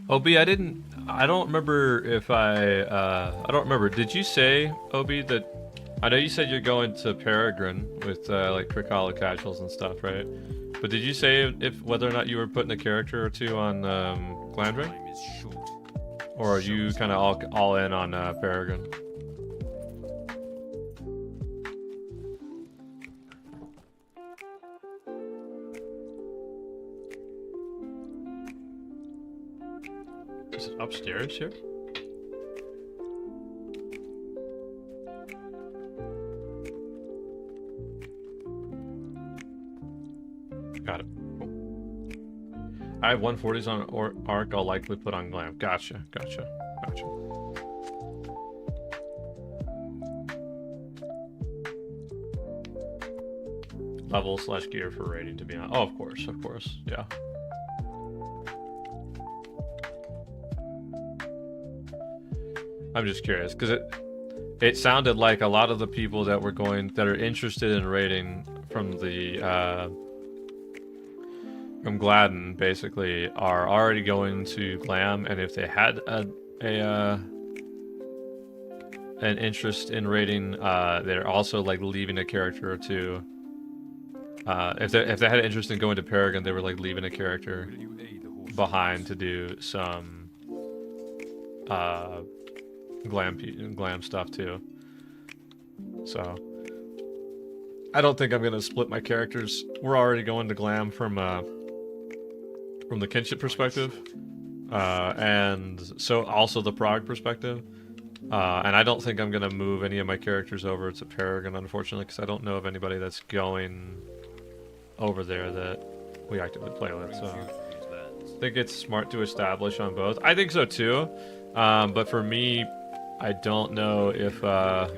Obi, I don't remember if I don't remember. Did you say, Obi, that, I know you said you're going to Peregrine with, like, Cricala casuals and stuff, right? But did you say if whether or not you were putting a character or two on, Glandry? Or are you kind of all in on, Peregrine? Is it upstairs here? Got it. Cool. I have 140s on Arc. I'll likely put on Glam. Gotcha. Level / gear for rating to be on. Oh, of course. Yeah. I'm just curious because it sounded like a lot of the people that are interested in raiding from the from Gladden basically are already going to Glam, and if they had an interest in raiding, they're also like leaving a character or two. If they had an interest in going to Peregrine, they were like leaving a character behind to do some glam stuff too. So I don't think I'm gonna split my characters. We're already going to Glam from the kinship perspective, and so also the Prague perspective. And I don't think I'm gonna move any of my characters over to Peregrine, unfortunately, because I don't know of anybody that's going over there that we actively play with. So I think it's smart to establish on both. I think so too, but for me, I don't know if I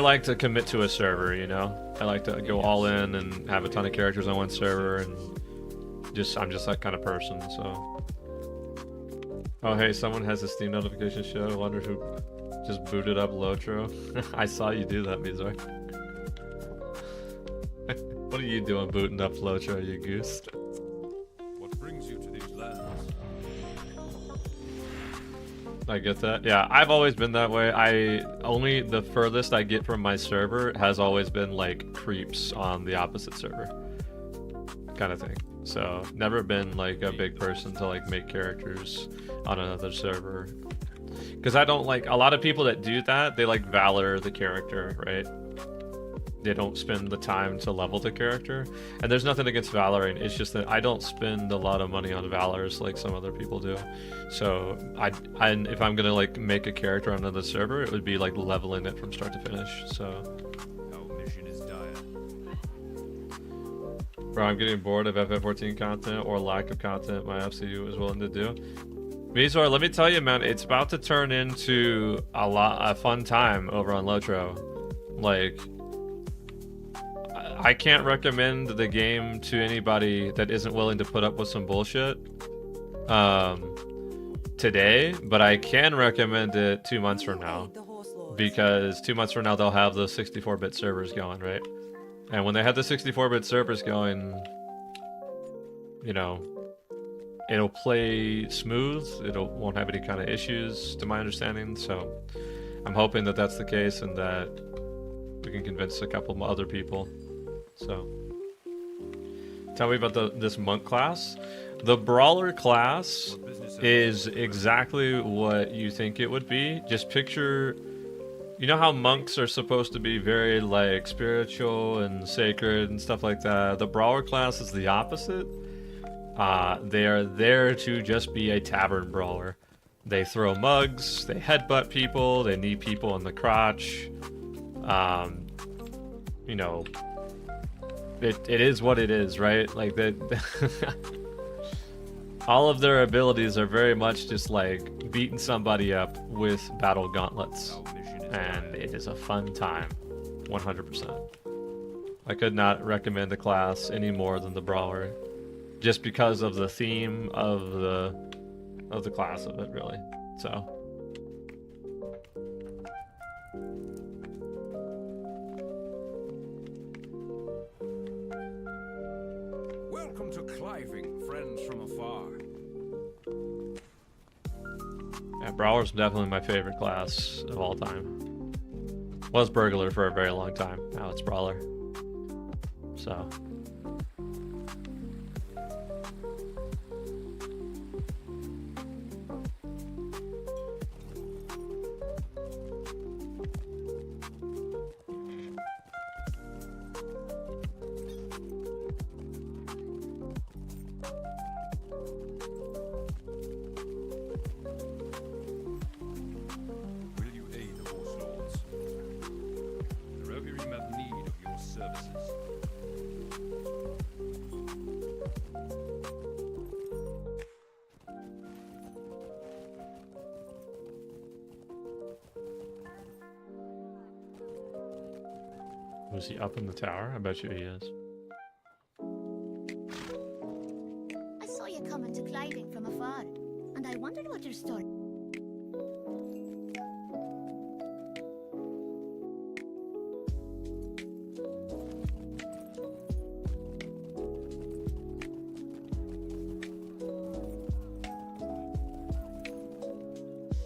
like to commit to a server, you know? I like to go all in and have a ton of characters on one server, and I'm just that kind of person, so. Oh hey, someone has a Steam notification show. I wonder who just booted up Lotro. I saw you do that, Mizar. What are you doing booting up Lotro, you goose? What brings you to these lands? I get that. Yeah, I've always been that way. Only the furthest I get from my server has always been like creeps on the opposite server, kind of thing. So never been like a big person to like make characters on another server, because I don't like a lot of people that do that. They like valor the character, right? They don't spend the time to level the character, and there's nothing against valoring. It's just that I don't spend a lot of money on valors like some other people do. So if I'm gonna like make a character on another server, it would be like leveling it from start to finish. So Our mission is dire. bro, I'm getting bored of FF14 content or lack of content my FCU is willing to do. Mizor, let me tell you, man, it's about to turn into a fun time over on Lotro. Like, I can't recommend the game to anybody that isn't willing to put up with some bullshit today, but I can recommend it 2 months from now, because 2 months from now they'll have the 64-bit servers going, right? And when they have the 64-bit servers going, you know, it'll play smooth. Won't have any kind of issues, to my understanding. So I'm hoping that that's the case, and that we can convince a couple other people. So tell me about this monk class. The brawler class is exactly what you think it would be. Just picture, you know how monks are supposed to be very like spiritual and sacred and stuff like that. The brawler class is the opposite. They are there to just be a tavern brawler. They throw mugs, they headbutt people, they knee people in the crotch. You know, it is what it is, right? Like that. All of their abilities are very much just like beating somebody up with battle gauntlets, and it is a fun time, 100%. I could not recommend the class any more than the brawler, just because of the theme of the class of it, really. So. Welcome to Cliving, friends from afar. Yeah, Brawler's definitely my favorite class of all time. Was Burglar for a very long time. Now it's Brawler. So. Will you aid the Horse Lords? The Rohirrim have need of your services. Was he up in the tower? I bet you he is. I saw you coming to Clyding from afar, and I wondered what your story.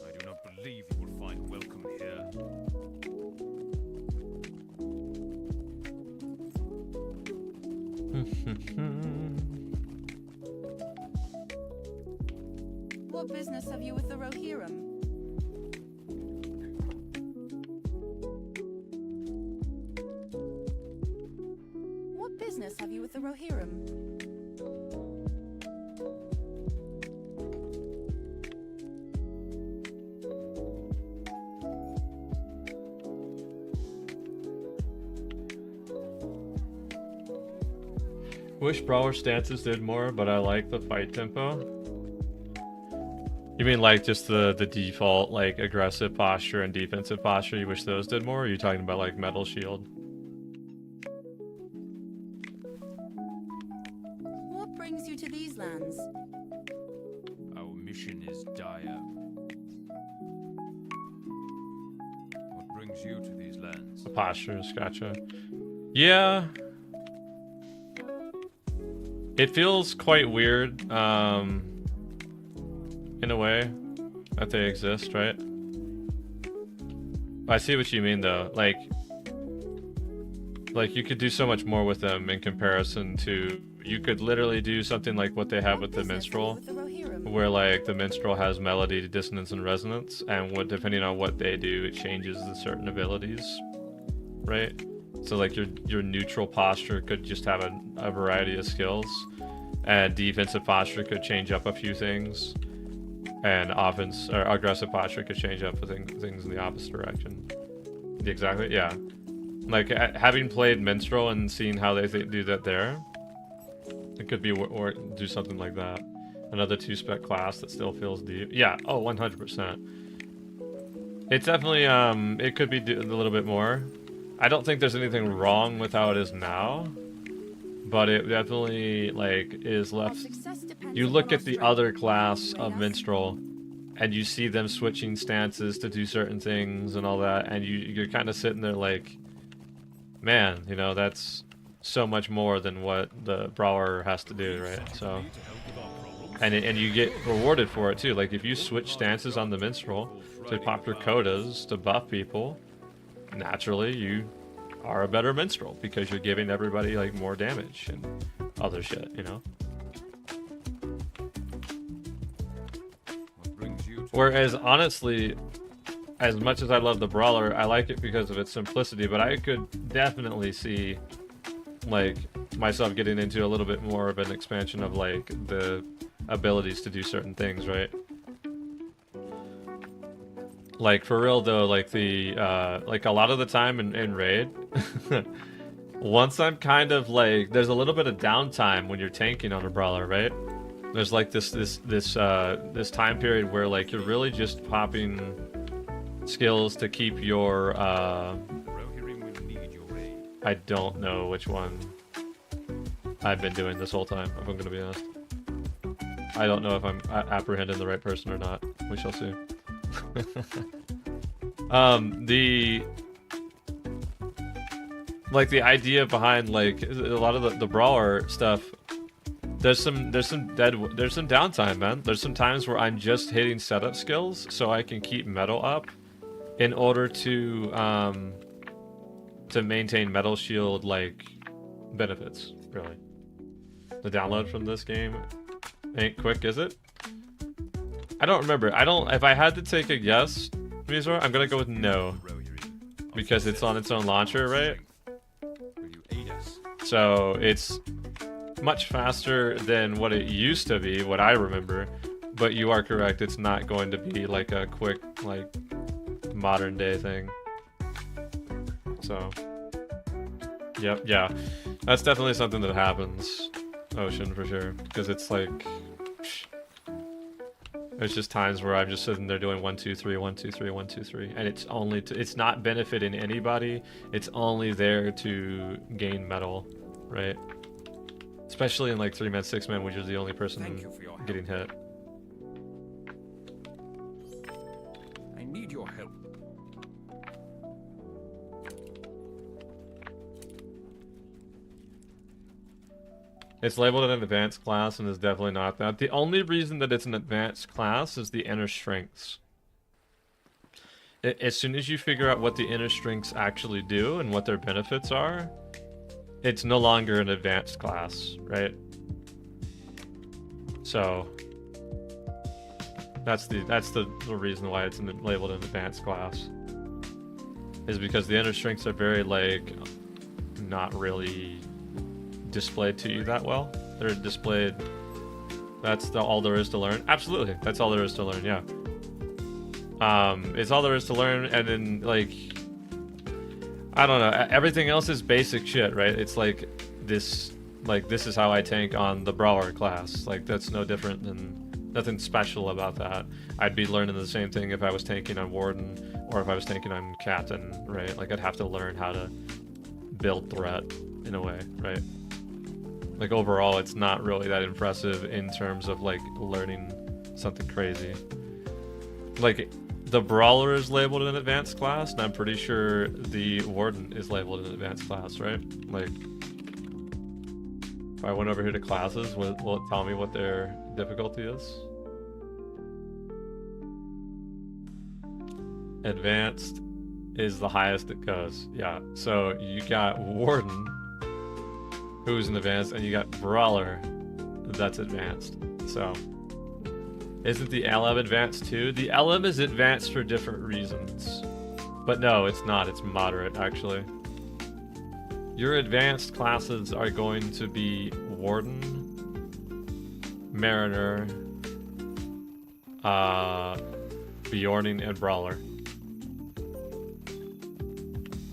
I do not believe you will find welcome here. What business have you with the Rohirrim? What business have you with the Rohirrim? Wish Brawler stances did more, but I like the fight tempo. You mean like just the default like aggressive posture and defensive posture? You wish those did more? Or are you talking about like Metal Shield? What brings you to these lands? Our mission is dire. What brings you to these lands? The postures, gotcha. Yeah. It feels quite weird, in a way, that they exist, right? I see what you mean, though. Like you could do so much more with them in comparison to... You could literally do something like what they have with the Minstrel, where, like, the Minstrel has melody, dissonance, and resonance, and depending on what they do, it changes the certain abilities, right? So, like, your neutral posture could just have a variety of skills, and defensive posture could change up a few things, and offense or aggressive posture could change up things in the opposite direction. Exactly, yeah. Like having played Minstrel and seeing how they do that there, it could be or do something like that. Another 2-spec class that still feels deep. Yeah, oh, 100%. It's definitely it could be a little bit more. I don't think there's anything wrong with how it is now, but it definitely like is left. You look at the other class of Minstrel, and you see them switching stances to do certain things and all that, and you're kind of sitting there like, man, you know, that's so much more than what the Brawler has to do, right? So, and you get rewarded for it too. Like if you switch stances on the Minstrel to pop your codas to buff people, naturally you are a better Minstrel because you're giving everybody like more damage and other shit, you know? Whereas honestly, as much as I love the Brawler, I like it because of its simplicity, but I could definitely see like myself getting into a little bit more of an expansion of like the abilities to do certain things, right? Like for real though, like the like a lot of the time in raid, once I'm kind of like, there's a little bit of downtime when you're tanking on a Brawler, right? There's like this time period where like you're really just popping skills to keep your I don't know which one I've been doing this whole time, if I'm gonna be honest. I don't know if I'm apprehending the right person or not. We shall see. The idea behind like a lot of the Brawler stuff There's some downtime, man. There's some times where I'm just hitting setup skills so I can keep metal up in order to maintain metal shield like benefits, really. The download from this game ain't quick, is it? I don't remember. If I had to take a guess, Mizor, I'm gonna go with no. Because it's on its own launcher, right? So it's much faster than what it used to be, what I remember. But you are correct, it's not going to be like a quick, like, modern day thing. So, yep, yeah. That's definitely something that happens, Ocean, for sure. Because it's like, there's just times where I'm just sitting there doing 1, 2, 3, 1, 2, 3, 1, 2, 3, and it's only it's not benefiting anybody. It's only there to gain metal, right? Especially in like 3-man, 6-man, which is the only person getting hit. I need your help. It's labeled an advanced class and is definitely not that. The only reason that it's an advanced class is the inner strengths. As soon as you figure out what the inner strengths actually do and what their benefits are, it's no longer an advanced class, right? So that's the reason why it's labeled an advanced class. Is because the inner strengths are very like not really displayed to you that well. They're displayed. That's all there is to learn. Absolutely, that's all there is to learn. Yeah. It's all there is to learn, and then like, I don't know. Everything else is basic shit, right? It's like this is how I tank on the brawler class. Like that's no different than nothing special about that. I'd be learning the same thing if I was tanking on Warden or if I was tanking on Captain, right? Like I'd have to learn how to build threat in a way, right? Like overall, it's not really that impressive in terms of like learning something crazy. Like the Brawler is labeled an advanced class, and I'm pretty sure the Warden is labeled an advanced class, right? Like if I went over here to classes, will it tell me what their difficulty is? Advanced is the highest it goes. Yeah, so you got Warden, who's an advanced, and you got Brawler, that's advanced. So, isn't the LM advanced too? The LM is advanced for different reasons. But no, it's not. It's moderate, actually. Your advanced classes are going to be Warden, Mariner, Bjorning, and Brawler.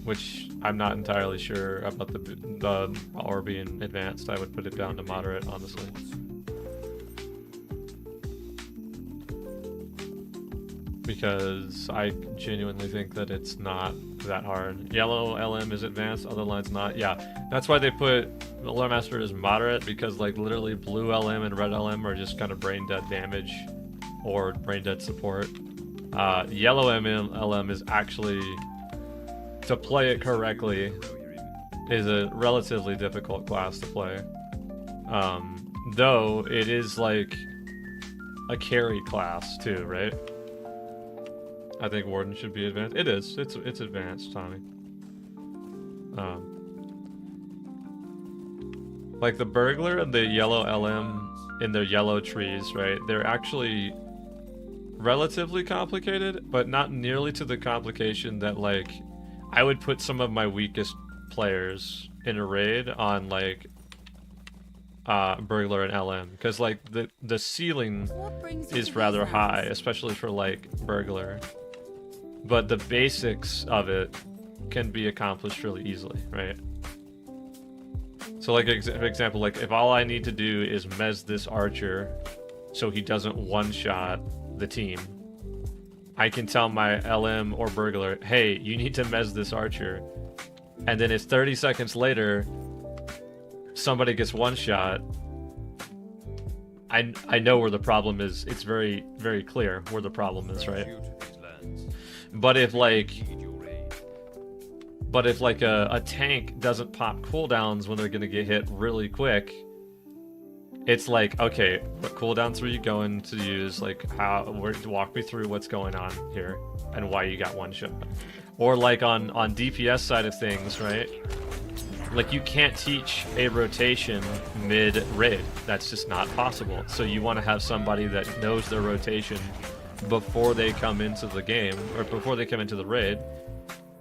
Which I'm not entirely sure about the Brawler being advanced. I would put it down to moderate, honestly. Because I genuinely think that it's not that hard. Yellow LM is advanced, other lines not. Yeah, that's why they put the Lore Master as moderate, because like literally blue LM and red LM are just kind of brain dead damage or brain dead support. Yellow LM is actually, to play it correctly, is a relatively difficult class to play. Though it is like a carry class too, right? I think Warden should be advanced. It is. It's advanced, Tommy. Like the Burglar and the yellow LM in their yellow trees, right? They're actually relatively complicated, but not nearly to the complication that like I would put some of my weakest players in a raid on like Burglar and LM, because like the ceiling is rather high, especially for like Burglar. But the basics of it can be accomplished really easily, right? So like, for example, like if all I need to do is mez this archer so he doesn't one-shot the team, I can tell my LM or Burglar, hey, you need to mez this archer. And then it's 30 seconds later, somebody gets one-shot. I know where the problem is. It's very, very clear where the problem is, right? But if like a tank doesn't pop cooldowns when they're gonna get hit really quick, it's like, okay, what cooldowns are you going to use? Like, walk me through what's going on here and why you got one shot. Or like on DPS side of things, right? Like, you can't teach a rotation mid-raid. That's just not possible. So you want to have somebody that knows their rotation before they come into the game, or before they come into the raid.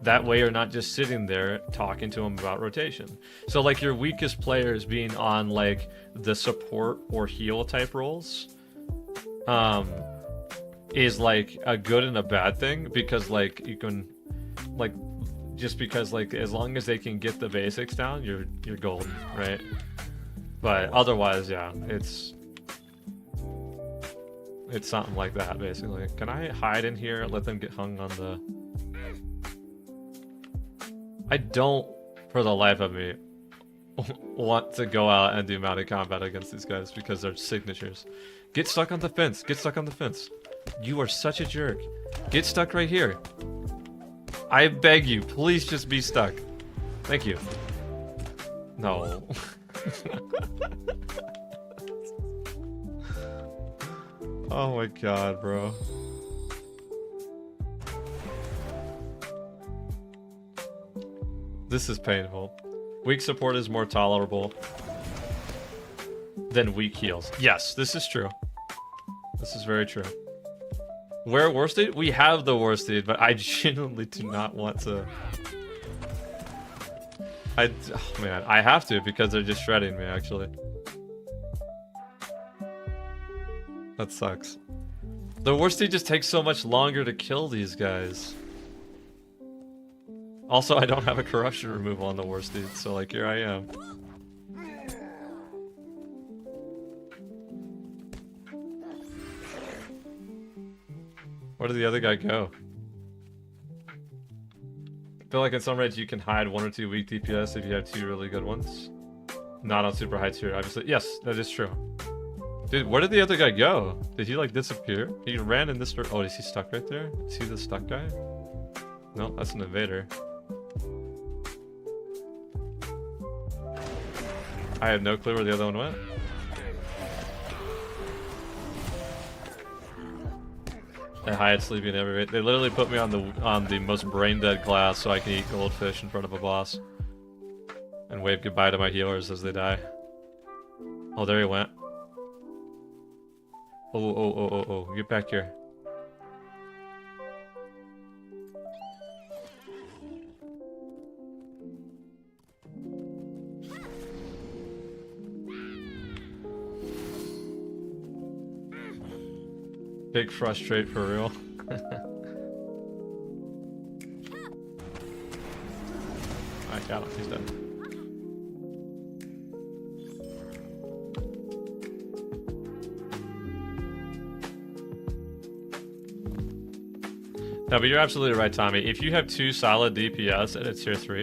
That way you're not just sitting there talking to them about rotation. So like your weakest players being on like the support or heal type roles is like a good and a bad thing, because like you can like, just because like as long as they can get the basics down, you're golden, right? But otherwise, yeah, it's something like that basically. Can I hide in here and let them get hung on the... I don't, for the life of me, want to go out and do mounted combat against these guys because they're signatures. Get stuck on the fence. Get stuck on the fence. You are such a jerk. Get stuck right here. I beg you, please just be stuck. Thank you. No. Oh my god, bro. This is painful. Weak support is more tolerable than weak heals. Yes, this is true. This is very true. Where worsted? We have the worsted, but I genuinely do not want to. Oh man, I have to because they're just shredding me, actually. That sucks. The worsted just takes so much longer to kill these guys. Also, I don't have a corruption removal on the worsted, so like here I am. Where did the other guy go? I feel like in some raids you can hide 1 or 2 weak DPS if you have 2 really good ones. Not on super high tier, obviously. Yes, that is true. Dude, where did the other guy go? Did he like disappear? He ran in this... Oh, is he stuck right there? Is he the stuck guy? No, that's an invader. I have no clue where the other one went. They hide sleeping every raid. They literally put me on the most brain dead class so I can eat goldfish in front of a boss and wave goodbye to my healers as they die. Oh, there he went. Oh, get back here. Big frustrate for real. I got him, he's dead. No, but you're absolutely right, Tommy. If you have 2 solid DPS and it's tier 3,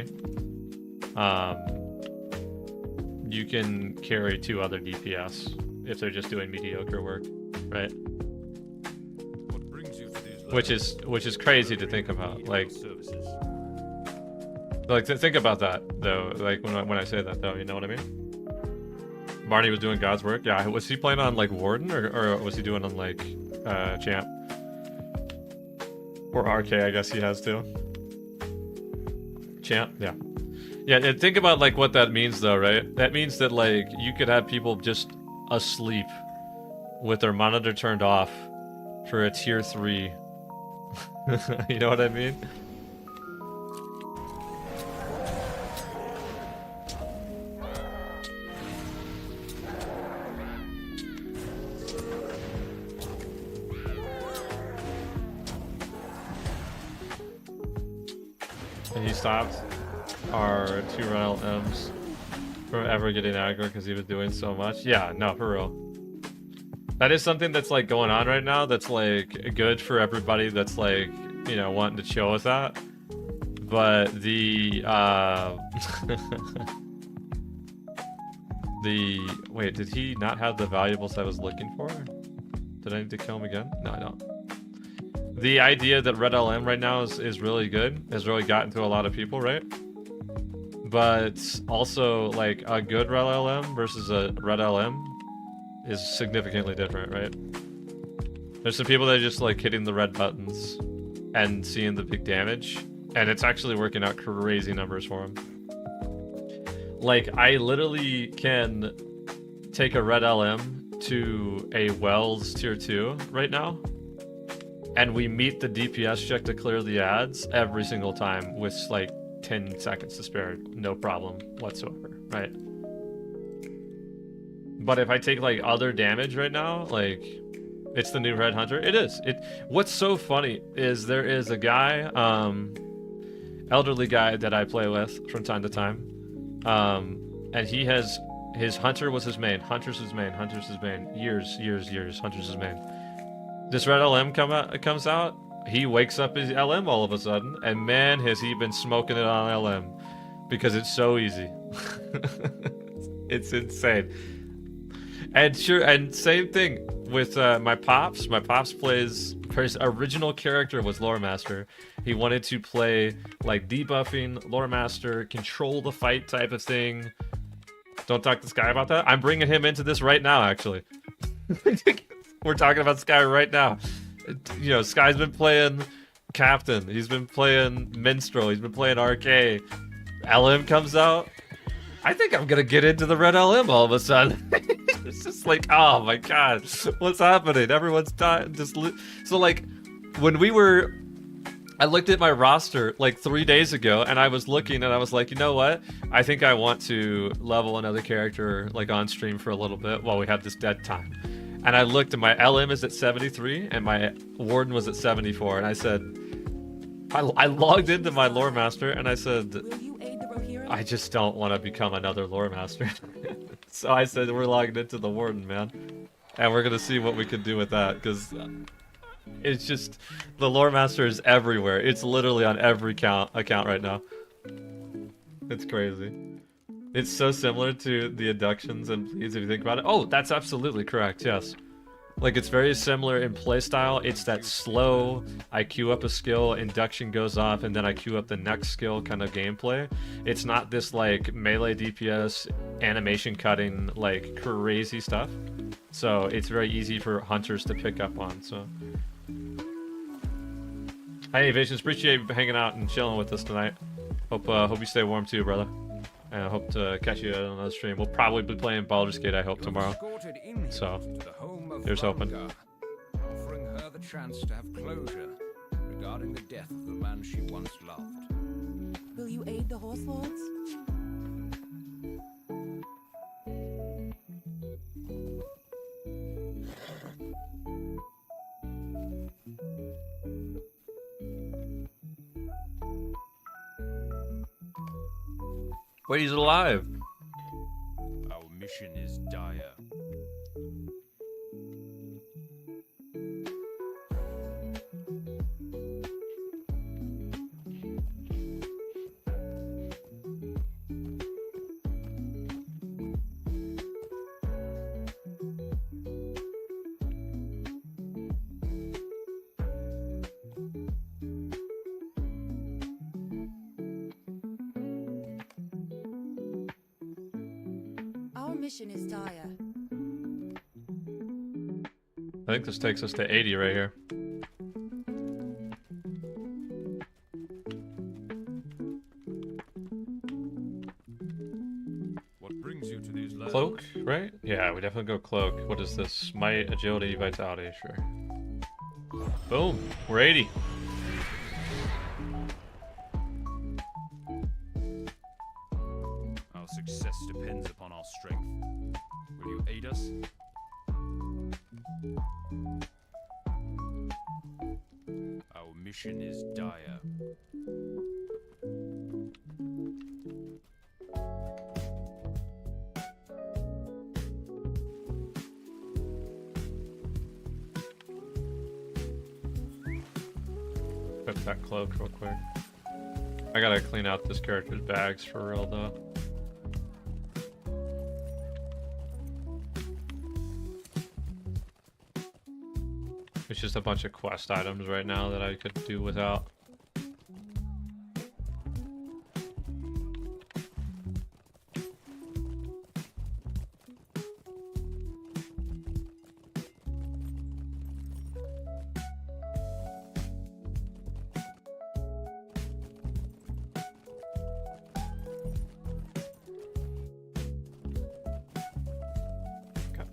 you can carry 2 other DPS if they're just doing mediocre work, right? Which is crazy to think about. Like think about that though. Like when I say that though, you know what I mean? Barney was doing God's work. Yeah, was he playing on like Warden or was he doing on like Champ or RK? I guess he has to. Champ, yeah. Yeah, and think about like what that means though, right? That means that like you could have people just asleep with their monitor turned off for a tier 3. You know what I mean? And he stopped our 2 run LMs from ever getting aggro because he was doing so much. Yeah, no, for real. That is something that's like going on right now that's like good for everybody that's like, you know, wanting to chill with that. But the wait, did he not have the valuables I was looking for? Did I need to kill him again? No, I don't. The idea that red LM right now is really good, has really gotten to a lot of people, right? But also like a good red LM versus a red LM is significantly different, right? There's some people that are just like hitting the red buttons and seeing the big damage, and it's actually working out crazy numbers for them. Like, I literally can take a red LM to a Wells tier 2 right now, and we meet the DPS check to clear the ads every single time with like 10 seconds to spare, no problem whatsoever, right? But if I take like other damage right now, like, it's the new Red Hunter. It is. What's so funny is there is a guy, elderly guy that I play with from time to time, and he has his Hunter was his main. Hunter's his main. Hunter's his main. Years. Hunter's his main. This Red LM comes out. He wakes up his LM all of a sudden, and man, has he been smoking it on LM because it's so easy. It's insane. And sure, and same thing with my pops. My pops plays, his original character was Lore Master. He wanted to play like debuffing, Lore Master, control the fight type of thing. Don't talk to Sky about that. I'm bringing him into this right now, actually. We're talking about Sky right now. You know, Sky's been playing Captain. He's been playing Minstrel. He's been playing RK. LM comes out. I think I'm gonna get into the Red LM all of a sudden. It's just like, oh my god, what's happening? Everyone's dying. So like, when I looked at my roster like 3 days ago, and I was looking, and I was like, you know what? I think I want to level another character like on stream for a little bit while we have this dead time. And I looked, and my LM is at 73, and my Warden was at 74, and I said, I logged into my Lore Master, and I said, Will you aid the Rohirrim? I just don't want to become another Lore Master. So I said, we're logging into the Warden, man. And we're going to see what we can do with that, because it's just, the Lore Master is everywhere. It's literally on every account right now. It's crazy. It's so similar to the Abductions and Pleads if you think about it. Oh, that's absolutely correct, yes. Like, it's very similar in playstyle. It's that slow, I queue up a skill, induction goes off, and then I queue up the next skill kind of gameplay. It's not this, like, melee DPS, animation cutting, like, crazy stuff. So it's very easy for hunters to pick up on, so. Hey, Visions, appreciate you hanging out and chilling with us tonight. Hope you stay warm too, brother. And I hope to catch you on another stream. We'll probably be playing Baldur's Gate, I hope, tomorrow. So, here's hoping. Offering her the chance to have closure regarding the death of the man she once loved. Will you aid the Horse Lords? Wait, he's alive. Our mission is dire. Our mission is dire. I think this takes us to 80 right here. What brings you to these lands? Cloak, right? Yeah, we definitely go cloak. What is this? Smite, agility, vitality, sure. Boom, we're 80. Our success depends upon our strength. Will you aid us? Our mission is dire. Put that cloak real quick. I gotta clean out this character's bags for real though. It's just a bunch of quest items right now that I could do without.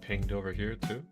pinged over here too.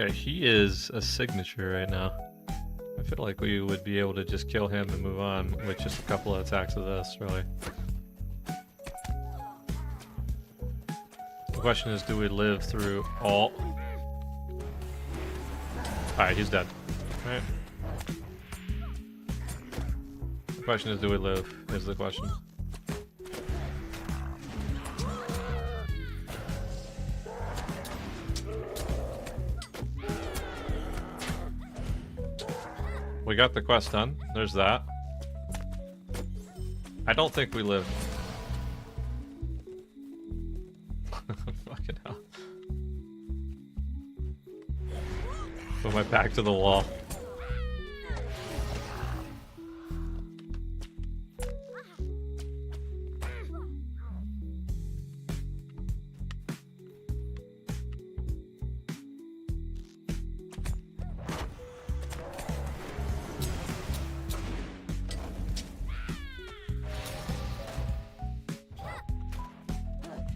Okay, he is a signature right now. I feel like we would be able to just kill him and move on with just a couple of attacks of this, really. The question is, do we live through all... Alright, he's dead. Alright. The question is, do we live, is the question. We got the quest done. There's that. I don't think we live. Fucking hell. Put my back to the wall.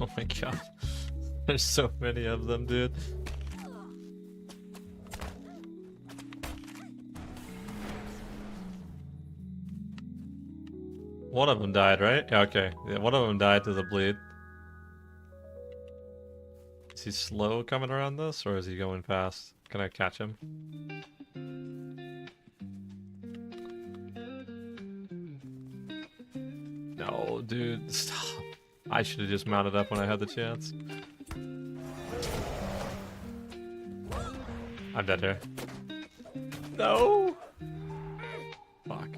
Oh my god. There's so many of them, dude. One of them died, right? Yeah, okay. Yeah, one of them died to the bleed. Is he slow coming around this, or is he going fast? Can I catch him? No, dude, stop. I should have just mounted up when I had the chance. I'm dead here. No! Fuck.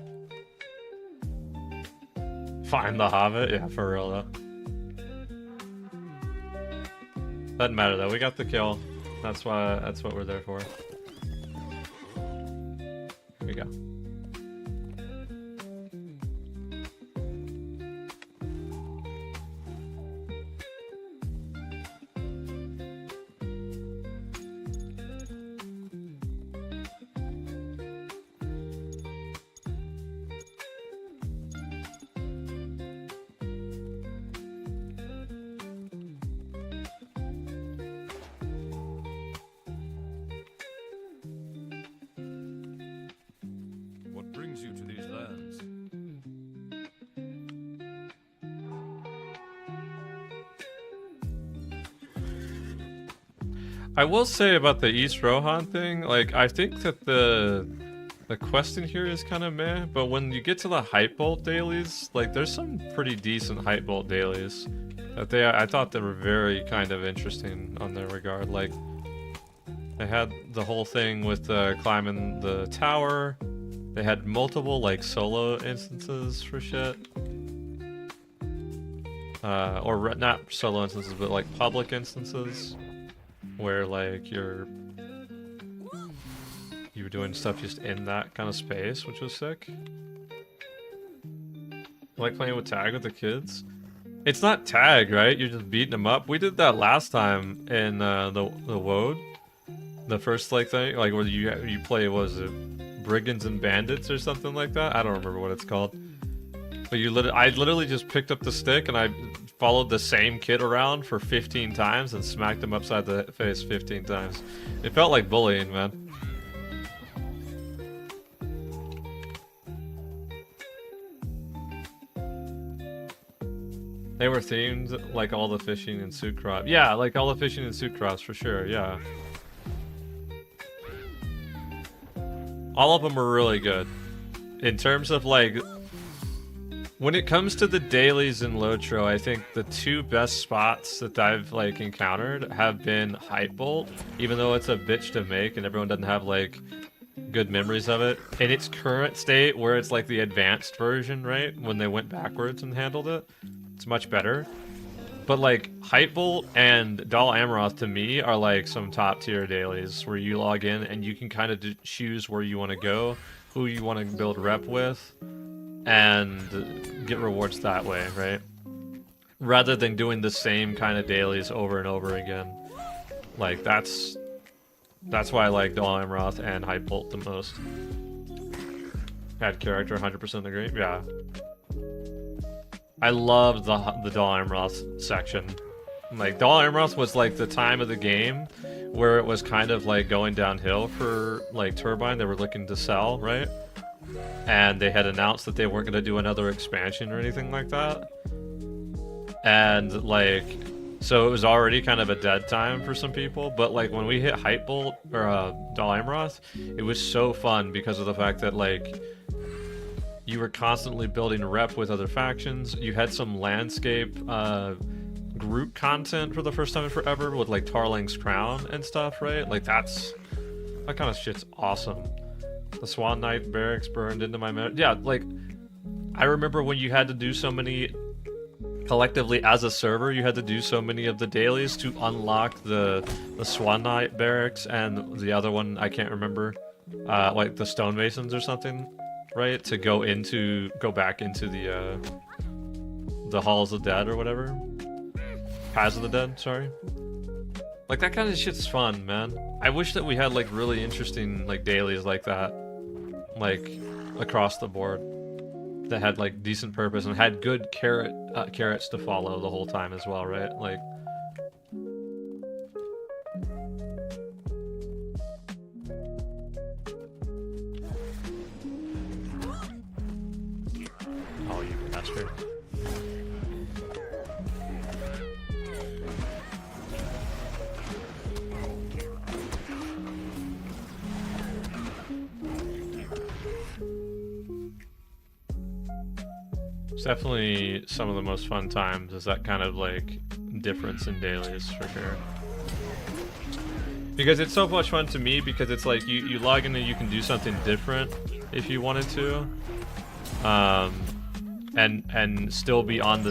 Find the Hobbit? Yeah, for real though. Doesn't matter though, we got the kill. That's what we're there for. Here we go. What brings you to these lands? I will say about the East Rohan thing, like, I think that the quest in here is kind of meh, but when you get to the Hype Bolt dailies, like, there's some pretty decent Hype Bolt dailies that I thought they were very kind of interesting on their regard. Like, they had the whole thing with climbing the tower. They had multiple, like, solo instances for shit. Or not solo instances, but, like, public instances. Where, like, you were doing stuff just in that kind of space, which was sick. I like playing with tag with the kids. It's not tag, right? You're just beating them up. We did that last time in the WOD. The first, like, thing, like, where you play, was it Brigands and Bandits or something like that? I don't remember what it's called. But I literally just picked up the stick and I followed the same kid around for 15 times and smacked him upside the face 15 times. It felt like bullying, man. They were themed like all the fishing and suit crops. Yeah, like all the fishing and suit crops for sure, yeah. All of them were really good. In terms of, like, when it comes to the dailies in Lotro, I think the two best spots that I've, like, encountered have been Hype Bolt, even though it's a bitch to make and everyone doesn't have, like, good memories of it. In its current state, where it's like the advanced version, right? When they went backwards and handled it, it's much better. But like Hype Bolt and Dal Amaroth to me are like some top tier dailies where you log in and you can kind of choose where you want to go, who you want to build rep with, and get rewards that way, right? Rather than doing the same kind of dailies over and over again. Like that's why I like Dal Amaroth and Hype Bolt the most. Add character, 100% agree. Yeah. I loved the Dal Amaroth section. Like, Dal Amaroth was like the time of the game where it was kind of like going downhill for like Turbine. They were looking to sell, right? And they had announced that they weren't going to do another expansion or anything like that. And like, so it was already kind of a dead time for some people. But like when we hit Hype Bolt or Dal Amaroth, it was so fun because of the fact that like you were constantly building rep with other factions. You had some landscape group content for the first time in forever with like Tarling's Crown and stuff, right? Like that kind of shit's awesome. The Swan Knight barracks burned into my memory. Yeah, like I remember when you had to do so many collectively as a server, you had to do so many of the dailies to unlock the Swan Knight barracks and the other one I can't remember, like the Stonemasons or something. Right, to go back into the Halls of the Dead or whatever, Paths of the Dead. Sorry, like that kind of shit's fun, man. I wish that we had like really interesting like dailies like that, like across the board, that had like decent purpose and had good carrots to follow the whole time as well, right? Like. Oh, you bastard. It's definitely some of the most fun times, is that kind of like difference in dailies for sure. Because it's so much fun to me because it's like you log in and you can do something different if you wanted to. And still be on the